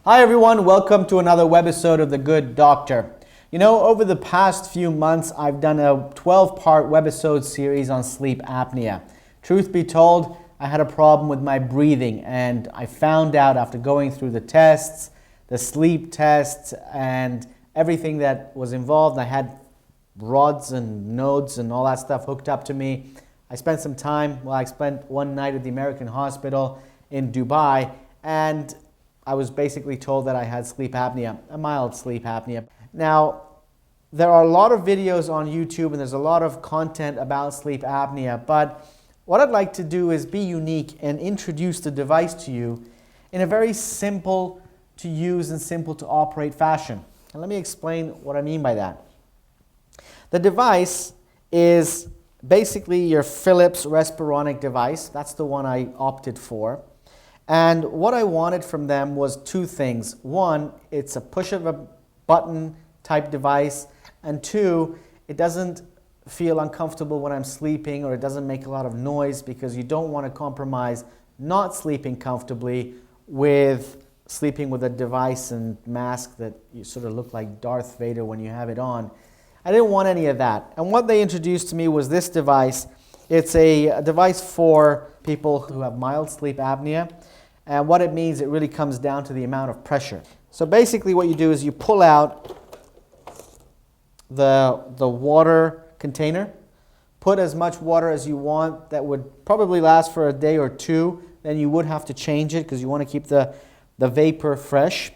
Hi everyone, welcome to another webisode of The Good Doctor. You know, over the past few months, I've done a 12-part webisode series on sleep apnea. Truth be told, I had a problem with my breathing, and I found out after going through the tests, the sleep tests, and everything that was involved. I had rods and nodes and all that stuff hooked up to me. I spent some time, I spent one night at the American hospital in Dubai, and I was basically told that I had sleep apnea, a mild sleep apnea. Now, there are a lot of videos on YouTube and there's a lot of content about sleep apnea, but what I'd like to do is be unique and introduce the device to you in a very simple to use and simple to operate fashion. And let me explain what I mean by that. The device is basically your Philips Respironic device. That's the one I opted for. And what I wanted from them was two things. One, it's a push of a button type device. And two, it doesn't feel uncomfortable when I'm sleeping, or it doesn't make a lot of noise, because you don't want to compromise not sleeping comfortably with sleeping with a device and mask that you sort of look like Darth Vader when you have it on. I didn't want any of that. And what they introduced to me was this device. It's a device for people who have mild sleep apnea. And what it means, it really comes down to the amount of pressure. So basically what you do is you pull out the water container, put as much water as you want. That would probably last for a day or two. Then you would have to change it because you want to keep the vapor fresh.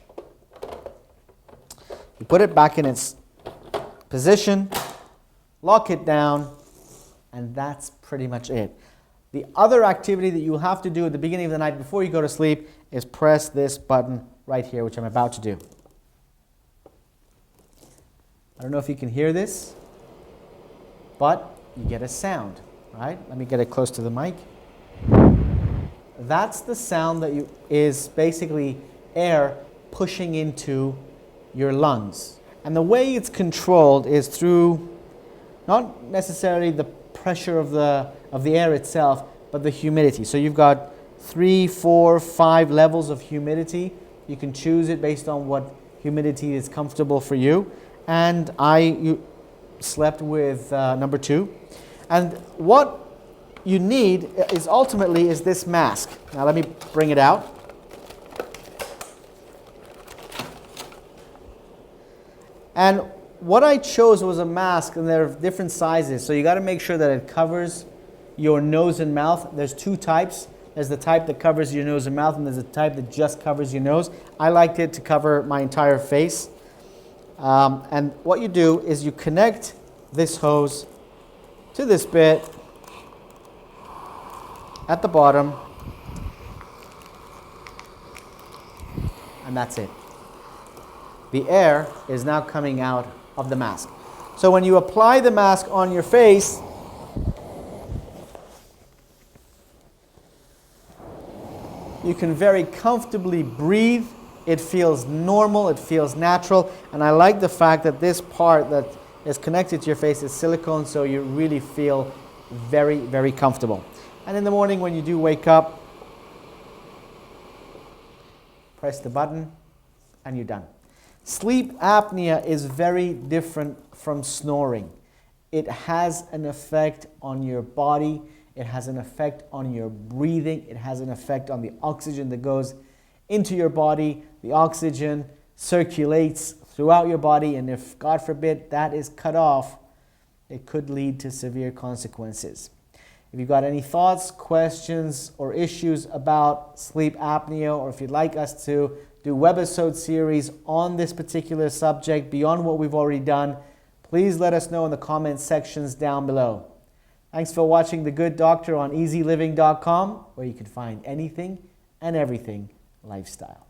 You put it back in its position, lock it down, and that's pretty much it. The other activity that you'll have to do at the beginning of the night before you go to sleep is press this button right here, which I'm about to do. I don't know if you can hear this, but you get a sound, right? Let me get it close to the mic. That's the sound that is basically air pushing into your lungs. And the way it's controlled is through not necessarily the pressure of the air itself, but the humidity. So you've got 3, 4, 5 levels of humidity. You can choose it based on what humidity is comfortable for you. And I slept with number 2. And what you need is ultimately is this mask. Now let me bring it out. And what I chose was a mask, and there are different sizes. So you got to make sure that it covers your nose and mouth. There's 2 types. There's the type that covers your nose and mouth, and there's a type that just covers your nose. I liked it to cover my entire face. And what you do is you connect this hose to this bit at the bottom, and that's it. The air is now coming out of the mask. So when you apply the mask on your face, you can very comfortably breathe. It feels normal, it feels natural, and I like the fact that this part that is connected to your face is silicone, so you really feel very, very comfortable. And in the morning when you do wake up, press the button and you're done. Sleep apnea is very different from snoring. It has an effect on your body. It has an effect on your breathing. It has an effect on the oxygen that goes into your body. The oxygen circulates throughout your body, and if, God forbid, that is cut off, it could lead to severe consequences. If you've got any thoughts, questions, or issues about sleep apnea, or if you'd like us to do webisode series on this particular subject beyond what we've already done, please let us know in the comment sections down below. Thanks for watching The Good Doctor on eZeLiving.com, where you can find anything and everything lifestyle.